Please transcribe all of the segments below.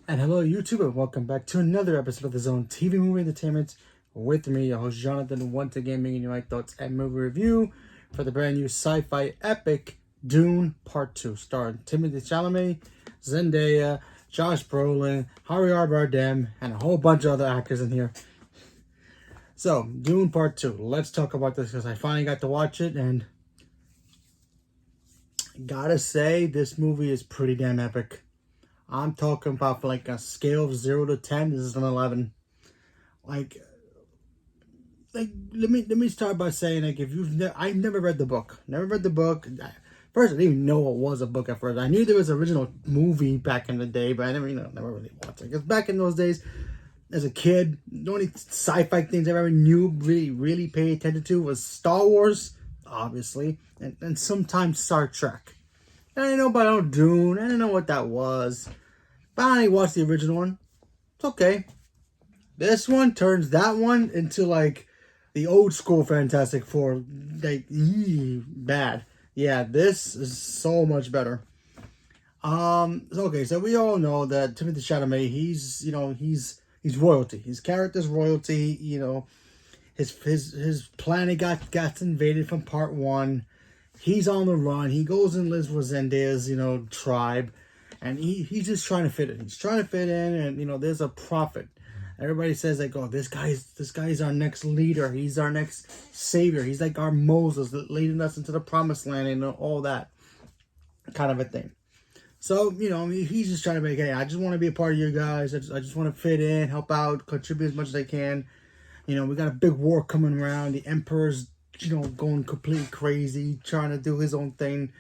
And hello, YouTube, and welcome back to another episode of the Zone TV Movie Entertainment with me, your host Jonathan, once again bringing you my thoughts and movie review for the brand new sci-fi epic Dune Part 2, starring Timothée Chalamet, Zendaya, Josh Brolin, Javier Bardem, and a whole bunch of other actors in here. So, Dune Part 2. Let's talk about this because I finally got to watch it, and gotta say, this movie is pretty damn epic. I'm talking about for like a scale of 0 to 10, this is an 11. Like let me start by saying, like, if I've never read the book. First, I didn't even know it was a book at first. I knew there was an original movie back in the day, but I never really watched it. Because back in those days, as a kid, the only sci-fi things I ever knew, really paid attention to was Star Wars, obviously, and sometimes Star Trek. And I didn't know about Dune. I didn't know what that was. But I watched the original one. It's okay. This one turns that one into like the old school Fantastic Four. Like, bad. Yeah, this is so much better. Okay, so we all know that Timothée Chalamet, he's royalty. His character's royalty. His planet got invaded from part one. He's on the run. He goes and lives with Zendaya's, tribe. And he's just trying to fit in. He's trying to fit in, and there's a prophet. Everybody says, like, oh, this guy's our next leader. He's our next savior. He's like our Moses leading us into the promised land and all that kind of a thing. So, he's just trying to make, hey, I just want to be a part of you guys. I just want to fit in, help out, contribute as much as I can. We got a big war coming around. The emperor's, going completely crazy, trying to do his own thing,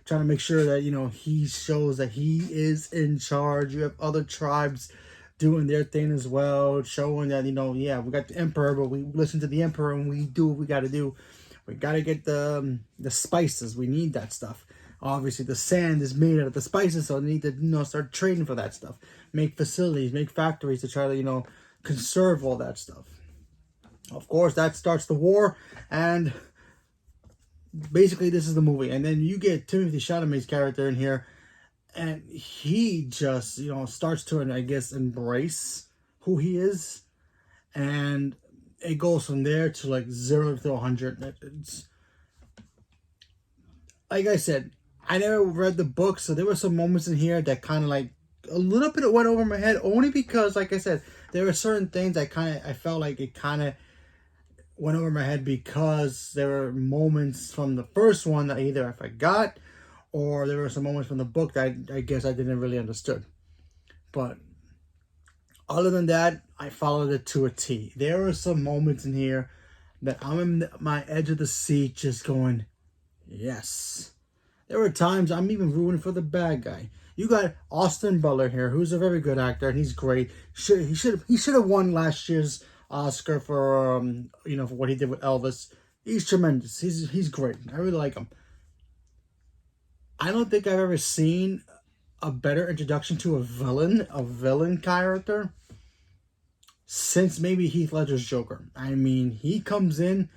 trying to make sure that, he shows that he is in charge. You have other tribes doing their thing as well, showing that, yeah, we got the emperor, but we listen to the emperor and we do what we got to do. We got to get the spices. We need that stuff. Obviously, the sand is made out of the spices, so they need to, start trading for that stuff. Make facilities, make factories to try to, conserve all that stuff. Of course, that starts the war, and basically this is the movie. And then you get Timothée Chalamet's character in here, and he just, starts to, I guess, embrace who he is. And it goes from there to like 0 to 100. It's, like I said, I never read the book, so there were some moments in here that kind of like a little bit went over my head, only because, like I said, there were certain things I felt like it kind of went over my head because there were moments from the first one that either I forgot, or there were some moments from the book that I guess I didn't really understood. But other than that, I followed it to a T. There were some moments in here that I'm in my edge of the seat just going, yes. There were times I'm even rooting for the bad guy. You got Austin Butler here, who's a very good actor, and he's great. He should have won last year's Oscar for for what he did with Elvis. He's tremendous. He's great. I really like him. I don't think I've ever seen a better introduction to a villain character since maybe Heath Ledger's Joker. I mean, he comes in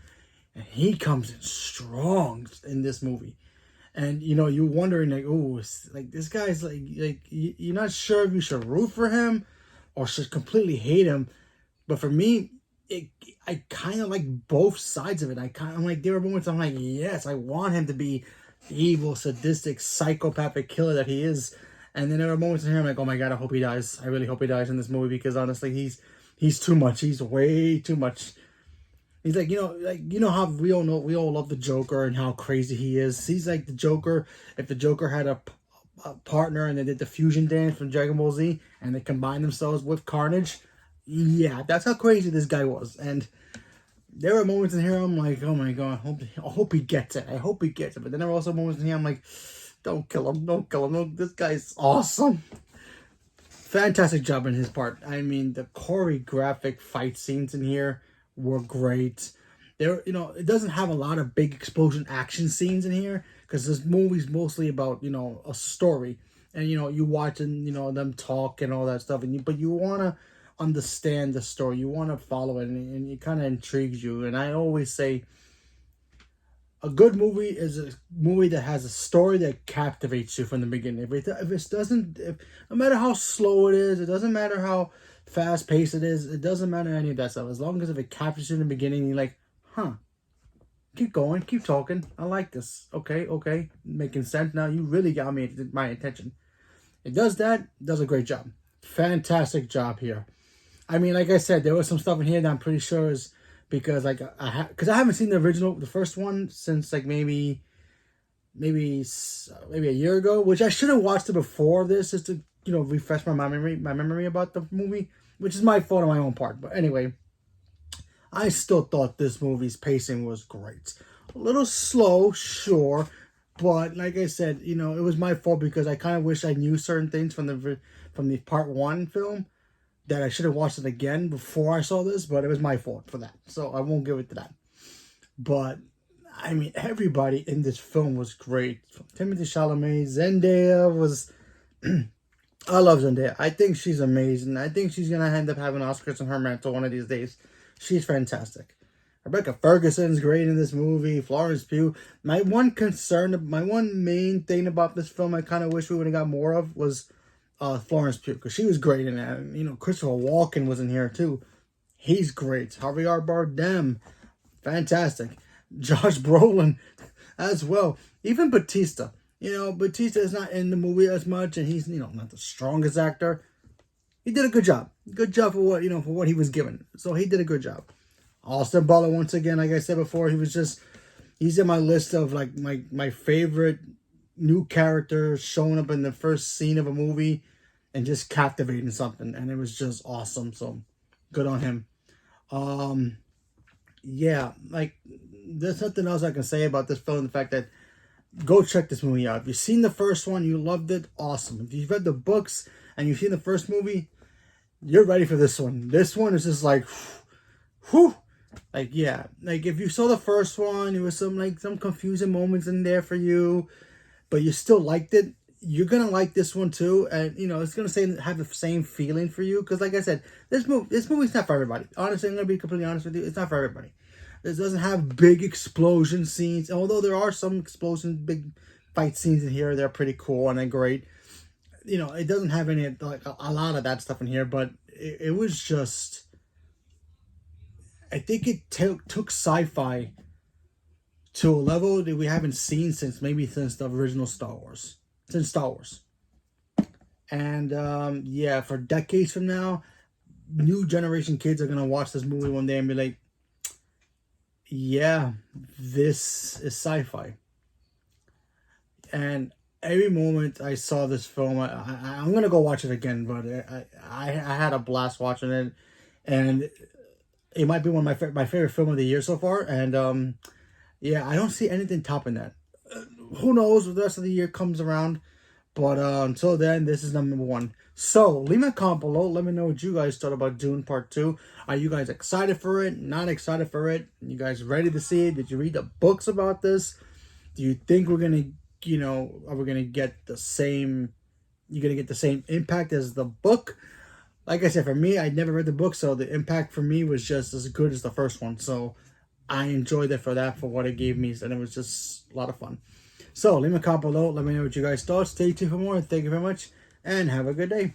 strong in this movie. And, you're wondering, like, oh, like, this guy's, like, you're not sure if you should root for him or should completely hate him. But for me, I kind of like both sides of it. I'm like, there were moments I'm like, yes, I want him to be the evil, sadistic, psychopathic killer that he is. And then there were moments in here I'm like, oh my God, I hope he dies. I really hope he dies in this movie, because honestly, he's too much. He's way too much. He's like, how we all love the Joker and how crazy he is. He's like the Joker. If the Joker had a partner and they did the fusion dance from Dragon Ball Z and they combined themselves with Carnage, yeah, that's how crazy this guy was. And there were moments in here I'm like, oh my God, I hope he gets it. I hope he gets it. But then there were also moments in here I'm like, don't kill him. Don't kill him. No, this guy's awesome. Fantastic job in his part. I mean, the choreographic fight scenes in here were great. There, it doesn't have a lot of big explosion action scenes in here because this movie's mostly about, a story, and you watching, them talk and all that stuff, but you want to understand the story, you want to follow it, and it kind of intrigues you. And I always say, A good movie is a movie that has a story that captivates you from the beginning. If it doesn't, no matter how slow it is, it doesn't matter how fast paced it is, it doesn't matter any of that stuff. As long as if it captures you in the beginning, you're like, huh, keep going, keep talking. I like this. Okay, making sense now. You really got me my attention. It does that. Does a great job. Fantastic job here. I mean, like I said, there was some stuff in here that I'm pretty sure is because like because I haven't seen the first one since like maybe a year ago, which I should have watched it before this just to refresh my memory about the movie, which is my fault on my own part. But anyway, I still thought this movie's pacing was great. A little slow, sure, but like I said, it was my fault because I kind of wish I knew certain things from the part one film that I should have watched it again before I saw this, but it was my fault for that. So I won't give it to that. But, I mean, everybody in this film was great. From Timothée Chalamet, Zendaya was... I love Zendaya. I think she's amazing. I think she's going to end up having Oscars on her mantle one of these days. She's fantastic. Rebecca Ferguson's great in this movie. Florence Pugh. My one main thing about this film I kind of wish we would have got more of was... Florence Pugh, because she was great in that. And, Christopher Walken was in here too. He's great. Javier Bardem, fantastic. Josh Brolin as well. Even Batista. Batista is not in the movie as much, and he's not the strongest actor. He did a good job. Good job for what he was given. So he did a good job. Austin Butler, once again, like I said before, he's in my list of like my favorite new characters showing up in the first scene of a movie and just captivating something, and it was just awesome. So good on him. Yeah, like there's nothing else I can say about this film. The fact that go check this movie out. If you've seen the first one, you loved it, awesome. If you've read the books and you've seen the first movie, you're ready for this one. This one is just like whew. Like, yeah, like if you saw the first one, there was some confusing moments in there for you, but you still liked it. You're gonna like this one too, and it's gonna have the same feeling for you. Because, like I said, this movie's not for everybody. Honestly, I'm gonna be completely honest with you. It's not for everybody. This doesn't have big explosion scenes, although there are some big fight scenes in here. They're pretty cool and they're great. It doesn't have any like a lot of that stuff in here, but it was just. I think it took sci-fi to a level that we haven't seen since the original Star Wars. Since Star Wars. And, yeah, for decades from now, new generation kids are going to watch this movie one day and be like, yeah, this is sci-fi. And every moment I saw this film, I'm going to go watch it again, but I had a blast watching it. And it might be one of my favorite film of the year so far. And, yeah, I don't see anything topping that. Who knows what the rest of the year comes around. But until then, this is number one. So, leave me a comment below. Let me know what you guys thought about Dune Part 2. Are you guys excited for it? Not excited for it? You guys ready to see it? Did you read the books about this? Do you think we're going to, are we going to get the same... You're going to get the same impact as the book? Like I said, for me, I never read the book, so the impact for me was just as good as the first one. So, I enjoyed it for what it gave me, and it was just a lot of fun. So, leave me a comment below. Let me know what you guys thought. Stay tuned for more. Thank you very much, and have a good day.